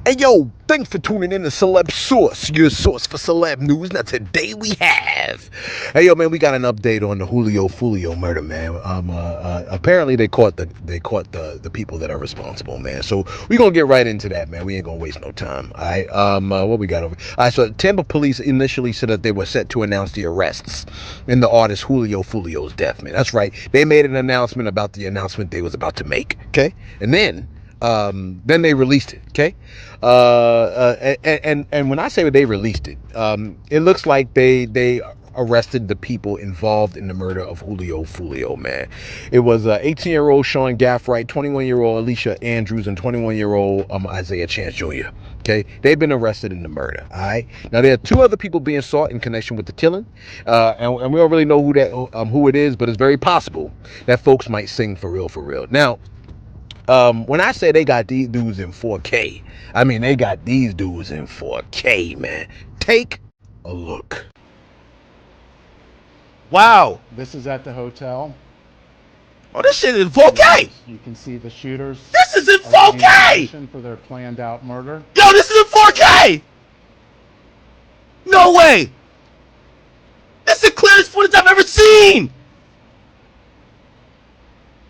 Hey yo, thanks for tuning in to Celeb Source, your source for celeb news. Now today we have, hey yo man, we got an update on the Foolio murder, man. Apparently they caught the people that are responsible, man. So we gonna get right into that, man. We ain't gonna waste no time. All right. What we got over? All right. So Tampa police initially said that they were set to announce the arrests in the artist Foolio's death, man. That's right. They made an announcement about the announcement they was about to make. Okay, and then they released it. Okay, and when I say they released it, it looks like they arrested the people involved in the murder of Foolio, man. It was 18-year-old Sean Gaffright, 21-year-old Alicia Andrews, and 21-year-old Isaiah Chance Jr. Okay, they've been arrested in the murder. All right. Now there are two other people being sought in connection with the killing, and we don't really know who it is, but it's very possible that folks might sing for real, for real. Now, when I say they got these dudes in 4K, I mean they got these dudes in 4K, man. Take a look. Wow. This is at the hotel. Oh, this shit is in 4K. You can see the shooters. This is in 4K. For their planned out murder. Yo, this is in 4K. No way. That's the clearest footage I've ever seen.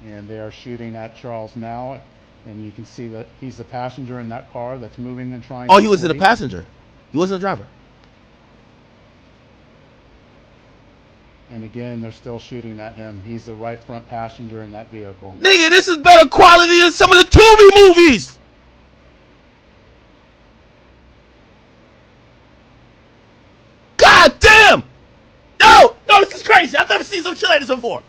And they are shooting at Charles now, and you can see that he's the passenger in that car that's moving and trying. Oh, he was the passenger. He wasn't the driver. And again, they're still shooting at him. He's the right front passenger in that vehicle. Nigga, this is better quality than some of the Tubi movies. God damn! No, this is crazy. I've never seen some shit like this before.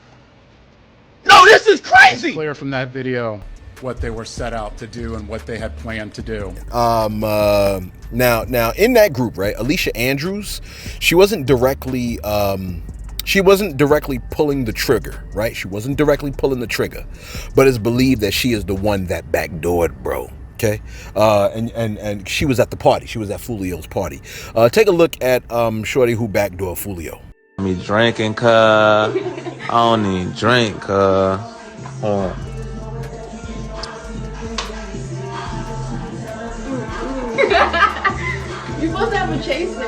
No, this is crazy. It's clear from that video what they were set out to do and what they had planned to do. Now in that group, right, Alicia Andrews, she wasn't directly pulling the trigger, right? She wasn't directly pulling the trigger, but it's believed that she is the one that backdoored bro. Okay, and she was at the party. She was at Foolio's party. Take a look at Shorty who backdoored Foolio. Me drinking, cuz. I don't even drink, cuz. You're supposed to have a chaser.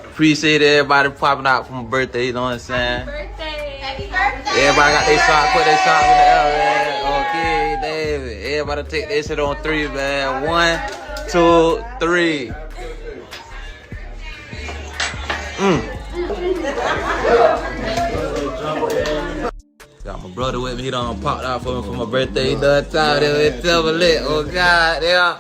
Appreciate everybody popping out for my birthday, you know what I'm saying? Happy birthday. Happy birthday. Everybody got their shot, put their shot in the air, man. Okay, David. Everybody take their shit on 3, man. 1, 2, 3. Got my brother with me. He done popped out for me for my birthday. He done time. It's silver lit. Oh, God. Yeah.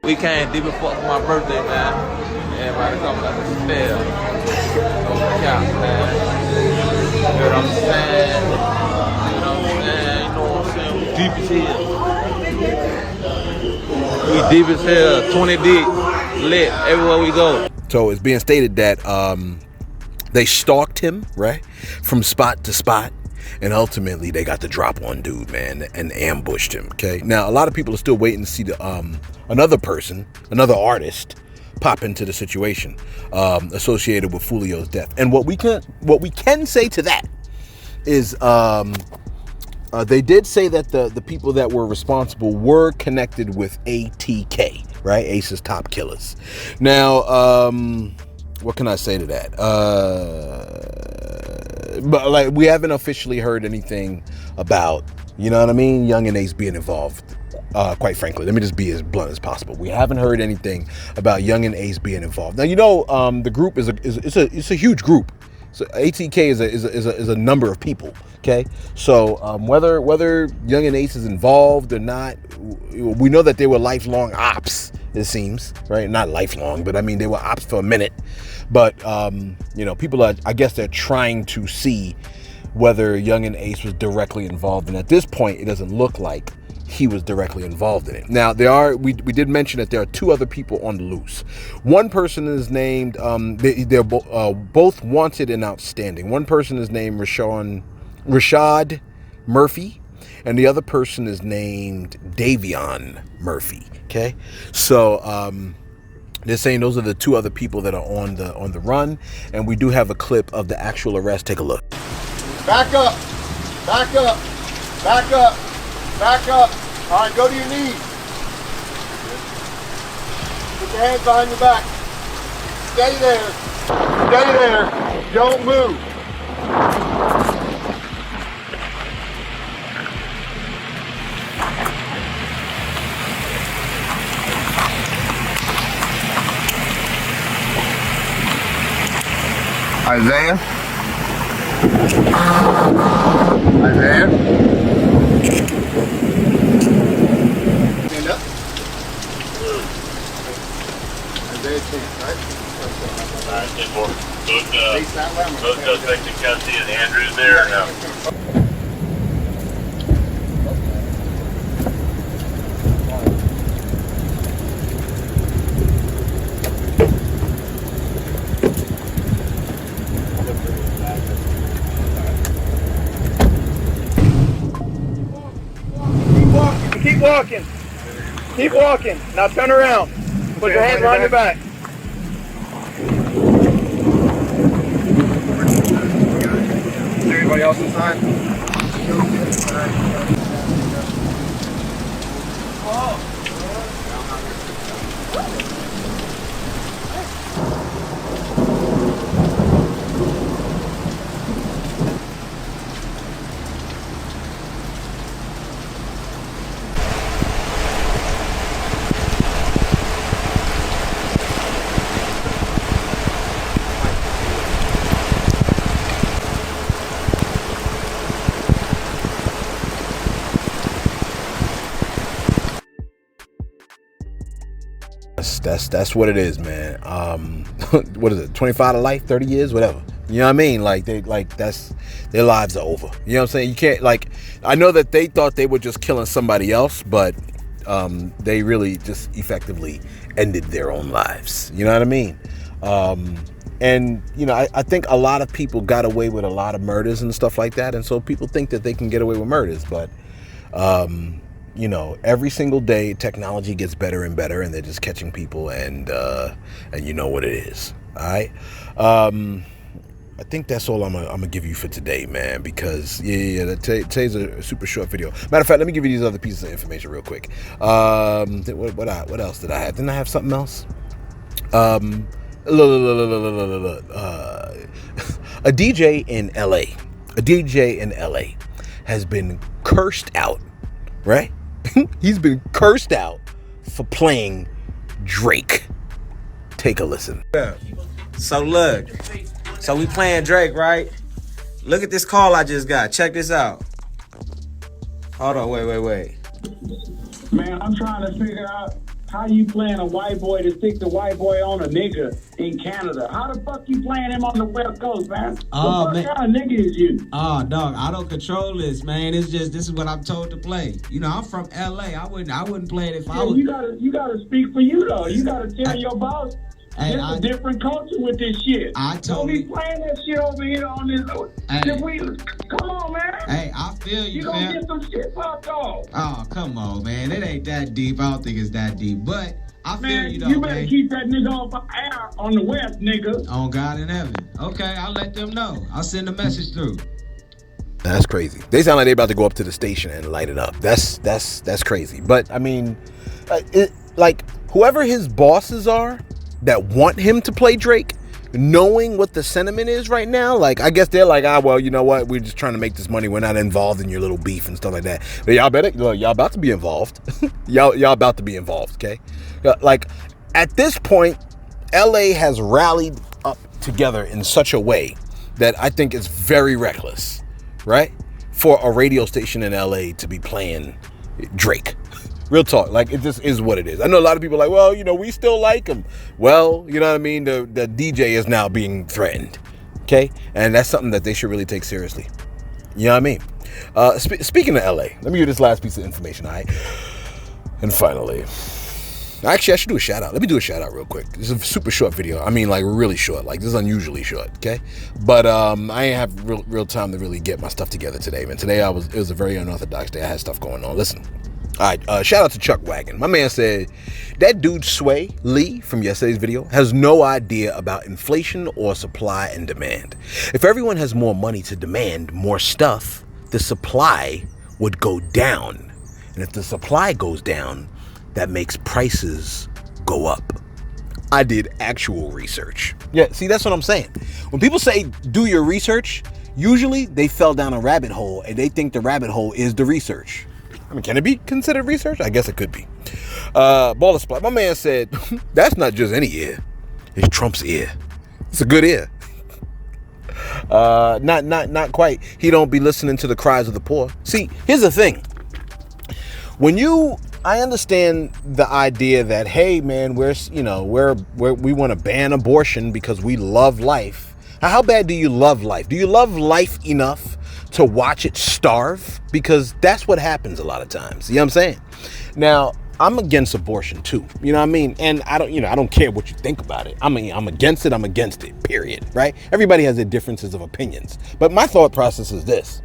We came deep and fuck for my birthday, man. Everybody coming up to stare. No cap, man. You know what I'm saying? You know what I'm saying? You know what I'm saying? We deep as hell. We deep as hell. 20 deep. Lit everywhere we go. So it's being stated that they stalked him, right, from spot to spot. And ultimately, they got the drop on dude, man, and ambushed him. Okay. Now, a lot of people are still waiting to see the another artist, pop into the situation associated with Foolio's death. And what we can say to that is they did say that the people that were responsible were connected with ATK, right? Ace's Top Killers. Now, what can I say to that? But like, we haven't officially heard anything about, you know what I mean, Young and Ace being involved. Quite frankly, let me just be as blunt as possible. We haven't heard anything about Young and Ace being involved. Now, you know, the group is a huge group. So ATK is a number of people. Okay, so whether Young and Ace is involved or not, we know that they were lifelong ops. It seems, right? Not lifelong, but I mean they were ops for a minute. But you know, people are, I guess, they're trying to see whether Young and Ace was directly involved, and at this point, it doesn't look like he was directly involved in it. Now, we did mention that there are two other people on the loose. One person is named, they're both wanted and outstanding. One person is named Rashad Murphy, and the other person is named Davion Murphy. Okay, so They're saying those are the 2 other people that are on the run, and we do have a clip of the actual arrest. Take a look. Back up, back up, back up, back up. All right, go to your knees. Put your hands behind your back. Stay there. Stay there. Don't move. Isaiah? Isaiah? Stand up. Isaiah, stand, right? Alright, 10-4. Both suspects in custody and Andrew's there or no? Keep walking. Keep walking. Now turn around. Put your hands behind your back. Is there anybody else inside? That's what it is, man. What is it? 25 to life, 30 years, whatever. You know what I mean? Like that's their lives are over. You know what I'm saying? You can't I know that they thought they were just killing somebody else, but they really just effectively ended their own lives. You know what I mean? And I think a lot of people got away with a lot of murders and stuff like that, and so people think that they can get away with murders, but every single day technology gets better and better, and they're just catching people, and you know what it is. All right. I think that's all I'm gonna give you for today, man, because today's a super short video. Matter of fact, let me give you these other pieces of information real quick. What else did I have? Didn't I have something else? A DJ in LA has been cursed out, right? He's been cursed out for playing Drake. Take a listen. So look, we playing Drake, right? Look at this call I just got. Check this out. Hold on, wait. Man, I'm trying to figure out how you playing a white boy to stick the white boy on a nigga in Canada. How the fuck you playing him on the West Coast, man? What kind of nigga is you? Oh, dog, I don't control this, man. It's just, this is what I'm told to play. I'm from LA. I wouldn't play it if I was. You gotta speak for you, though. You gotta tell your boss. Hey, there's a different culture with this shit. Don't be playing that shit over here on this. Come on, man. Hey, I feel you, You gonna get some shit fucked off. Oh, come on, man. It ain't that deep. I don't think it's that deep. But I feel you, though, you better keep that nigga off air on the West, nigga. On God in heaven. Okay, I'll let them know. I'll send a message through. That's crazy. They sound like they're about to go up to the station and light it up. That's crazy. But I mean, whoever his bosses are that want him to play Drake, knowing what the sentiment is right now, I guess they're like, well, you know what? We're just trying to make this money. We're not involved in your little beef and stuff like that. But y'all about to be involved. y'all about to be involved, okay? At this point, LA has rallied up together in such a way that I think it's very reckless, right? For a radio station in LA to be playing Drake. Real talk, it just is what it is. I know a lot of people are like, well, we still like him. Well, you know what I mean? The DJ is now being threatened, okay? And that's something that they should really take seriously. You know what I mean? Speaking of LA, let me give you this last piece of information, all right? And finally, actually, I should do a shout out. Let me do a shout out real quick. This is a super short video. I mean, really short. This is unusually short, okay? But I ain't have real time to really get my stuff together today, man. Today it was a very unorthodox day. I had stuff going on. Listen. All right, shout out to Chuck Wagon. My man said, that dude Sway Lee from yesterday's video has no idea about inflation or supply and demand. If everyone has more money to demand more stuff, the supply would go down. And if the supply goes down, that makes prices go up. I did actual research. Yeah, see, that's what I'm saying. When people say do your research, usually they fell down a rabbit hole and they think the rabbit hole is the research. I mean, can it be considered research? I guess it could be. Baller Splat. My man said, that's not just any ear. It's Trump's ear. It's a good ear. Not quite. He don't be listening to the cries of the poor. See, here's the thing. I understand the idea that, hey man, we want to ban abortion because we love life. How bad do you love life? Do you love life enough to watch it starve? Because that's what happens a lot of times. You know what I'm saying? Now, I'm against abortion too. You know what I mean? And I don't care what you think about it. I'm against it. I'm against it, period. Right? Everybody has their differences of opinions. But my thought process is this.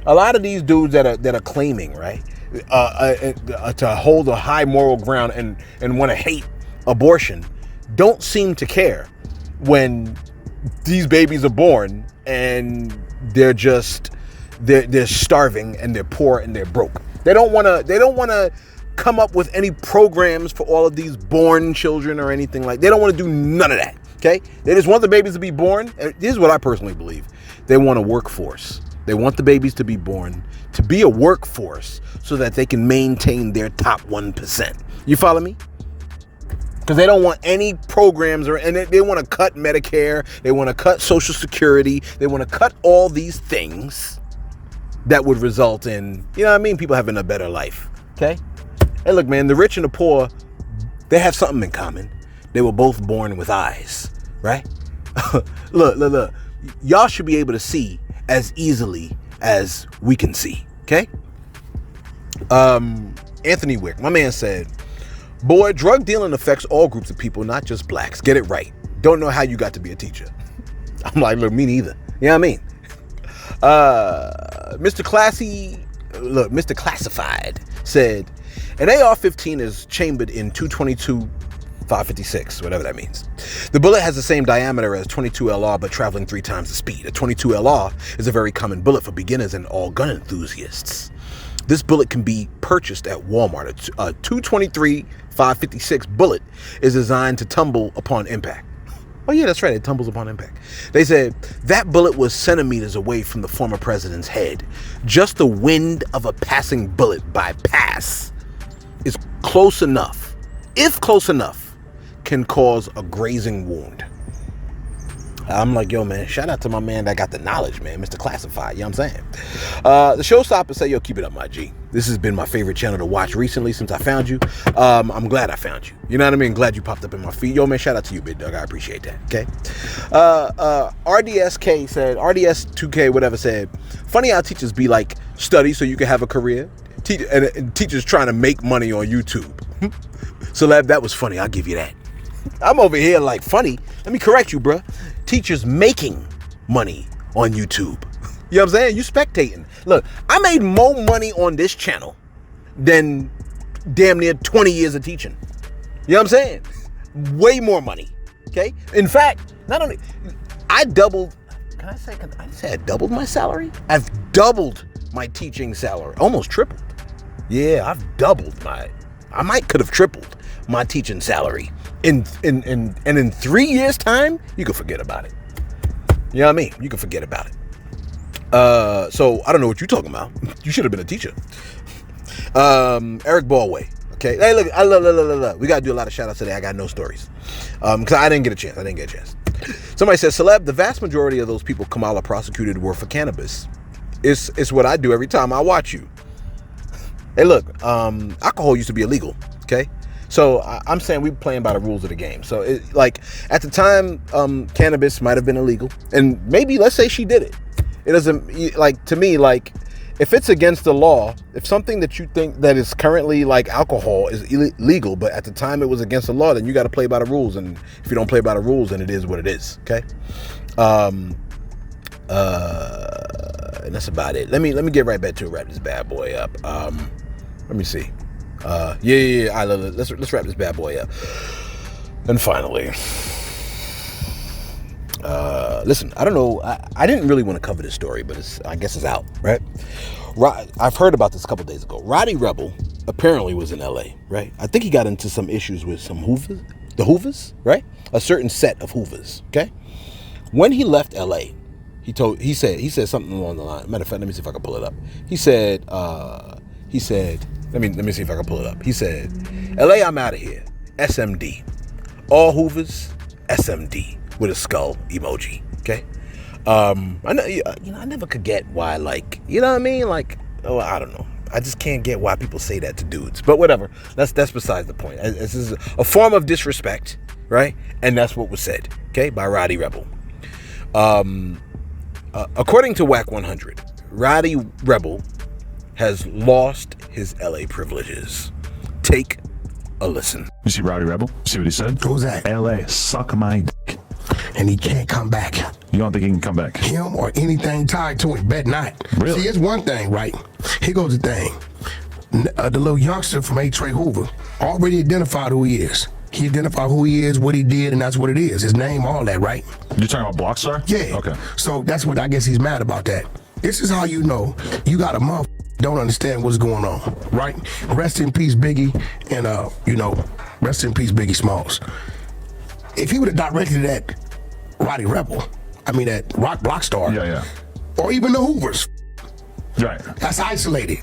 A lot of these dudes that are claiming, right, to hold a high moral ground and want to hate abortion don't seem to care when these babies are born and they're starving and they're poor and they're broke. They don't want to come up with any programs for all of these born children or anything like. They don't want to do none of that. Okay? They just want the babies to be born. This is what I personally believe. They want a workforce. They want the babies to be born, to be a workforce so that they can maintain their top 1%. You follow me? Because they don't want any programs and they want to cut Medicare. They want to cut Social Security. They want to cut all these things that would result in, you know what I mean, people having a better life. Okay? Hey, look, man, the rich and the poor, they have something in common. They were both born with eyes, right? Look. Y'all should be able to see as easily as we can see. Okay? Anthony Wick, my man said, boy, drug dealing affects all groups of people, not just blacks. Get it right. Don't know how you got to be a teacher. I'm like, look, me neither. You know what I mean? Mr. Classified said, an AR-15 is chambered in 222 556, whatever that means. The bullet has the same diameter as 22 LR, but traveling 3 times the speed. A 22 LR is a very common bullet for beginners and all gun enthusiasts. This bullet can be purchased at Walmart. A 223 556 bullet is designed to tumble upon impact. Oh yeah, that's right, it tumbles upon impact. They said that bullet was centimeters away from the former president's head. Just the wind of a passing bullet by pass is close enough, if close enough, can cause a grazing wound. I'm like, yo, man, shout out to my man that got the knowledge, man, Mr. Classified, you know what I'm saying? The showstopper say, yo, keep it up, my G. This has been my favorite channel to watch recently since I found you. I'm glad I found you. You know what I mean? Glad you popped up in my feed. Yo, man, shout out to you, Big Doug. I appreciate that, okay? RDSK said, RDS2K, whatever, said, funny how teachers be like, study so you can have a career. And teachers trying to make money on YouTube. Celeb, that was funny. I'll give you that. I'm over here like, funny. Let me correct you, bruh. Teachers making money on YouTube. You know what I'm saying? You spectating. Look, I made more money on this channel than damn near 20 years of teaching. You know what I'm saying? Way more money. Okay? In fact, not only I doubled, can I say I doubled my salary? I've doubled my teaching salary. Almost tripled. Yeah, I've doubled could have tripled my teaching salary. In 3 years' time, you can forget about it. You know what I mean? You can forget about it. So I don't know what you're talking about. You should have been a teacher. Eric Ballway. Okay. Hey, look, look. We gotta do a lot of shout outs today. I got no stories. Because I didn't get a chance. Somebody says, Celeb, the vast majority of those people Kamala prosecuted were for cannabis. It's what I do every time I watch you. Hey, look, alcohol used to be illegal. Okay. So I'm saying we're playing by the rules of the game. So at the time, cannabis might have been illegal, and maybe let's say she did it. It doesn't to me, if it's against the law, if something that you think that is currently like alcohol is illegal, but at the time it was against the law, then you got to play by the rules. And if you don't play by the rules, then it is what it is. Okay. And that's about it. Let me get right back to wrap this bad boy up. Let me see. Yeah. All right, let's wrap this bad boy up. And finally, listen, I don't know. I didn't really want to cover this story, but I guess it's out, right? I've heard about this a couple days ago. Rowdy Rebel apparently was in LA, right? I think he got into some issues with some the Hoovers, right? A certain set of Hoovers, okay? When he left LA, he said something along the line. Matter of fact, let me see if I can pull it up. He said, let me see if I can pull it up. He said, LA, I'm out of here. SMD. All Hoovers, SMD with a skull emoji. Okay. I know, I never could get why, like, you know what I mean? Like, oh, I don't know. I just can't get why people say that to dudes. But whatever. That's besides the point. This is a form of disrespect, right? And that's what was said, okay, by Rowdy Rebel. According to WAC 100, Rowdy Rebel has lost his LA privileges. Take a listen. You see Rowdy Rebel? See what he said? Who's that? LA, suck my dick. And he can't come back. You don't think he can come back? Him or anything tied to him, bet not. Really? See, it's one thing, right? Here goes the thing. The little youngster from A. Trey Hoover already identified who he is. He identified who he is, what he did, and that's what it is. His name, all that, right? You're talking about Blockstar? Yeah. Okay. So that's what I guess he's mad about that. This is how you know you got a motherfucker don't understand what's going on, right? Rest in peace, Biggie, and rest in peace, Biggie Smalls. If he would have directed that Rowdy Rebel, that Blockstar, yeah, or even the Hoovers, right? That's isolated.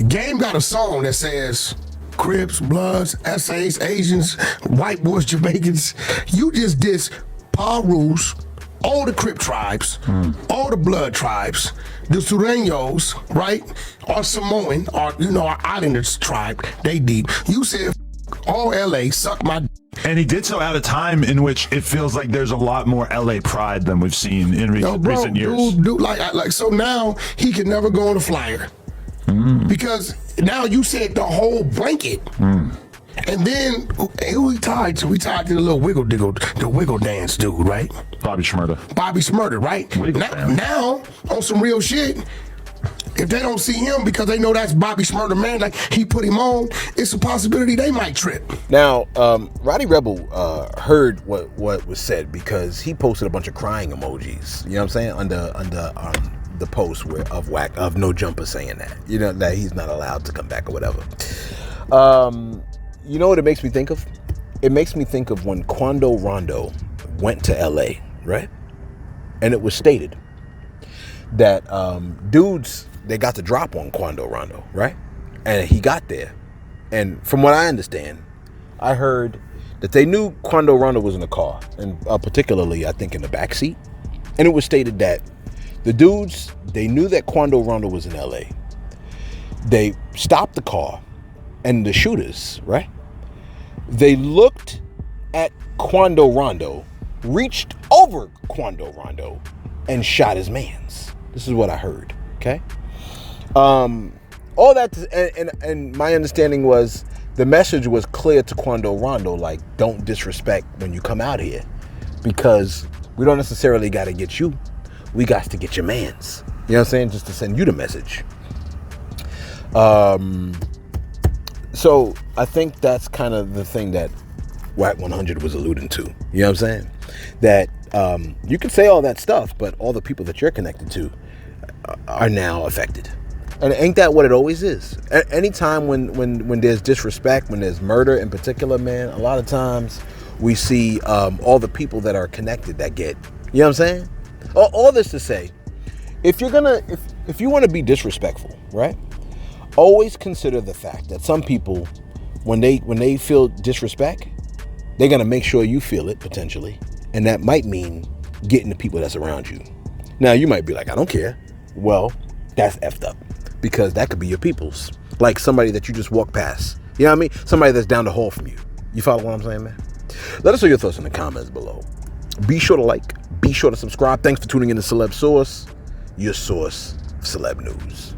Game got a song that says Crips, Bloods, essays, Asians, white boys, Jamaicans. You just diss Parus, all the Crip tribes, all the Blood tribes, the Sureños, right? Or Samoan, or our Islanders tribe, they deep. You said all LA, suck my d. And he did so at a time in which it feels like there's a lot more LA pride than we've seen in recent years. Dude, like so now he can never go on a flyer. Because now you said the whole blanket. And then who we tied to? We tied to the little the wiggle dance dude, right? Bobby Shmurda, right? Now, on some real shit, if they don't see him because they know that's Bobby Shmurda, man, like he put him on, it's a possibility they might trip. Now, Rowdy Rebel heard what was said because he posted a bunch of crying emojis. You know what I'm saying? Under the post of WAC of No Jumper saying that, that he's not allowed to come back or whatever. You know what it makes me think of? It makes me think of when Quando Rondo went to LA, right? And it was stated that dudes, they got the drop on Quando Rondo, right? And he got there. And from what I understand, I heard that they knew Quando Rondo was in the car, and particularly, I think, in the back seat. And it was stated that the dudes, they knew that Quando Rondo was in LA. They stopped the car, and the shooters, right? They looked at Quando Rondo, reached over Quando Rondo, and shot his mans. This is what I heard, okay? All that, and my understanding was the message was clear to Quando Rondo, like, don't disrespect when you come out here, because we don't necessarily got to get you. We got to get your mans. You know what I'm saying? Just to send you the message. So I think that's kind of the thing that WAC 100 was alluding to. You know what I'm saying? That you can say all that stuff, but all the people that you're connected to are now affected. And ain't that what it always is? Anytime when there's disrespect, when there's murder in particular, man, a lot of times we see all the people that are connected that get, you know what I'm saying? All this to say, if you want to be disrespectful, right? Always consider the fact that some people, when they feel disrespect, they're gonna make sure you feel it potentially, and that might mean getting the people that's around you. Now you might be like, I don't care. Well, that's effed up, because that could be your peoples, like somebody that you just walk past. You know what I mean? Somebody that's down the hall from you. You follow what I'm saying, man? Let us know your thoughts in the comments below. Be sure to like, be sure to subscribe. Thanks for tuning in to Celeb Source, your source of celeb news.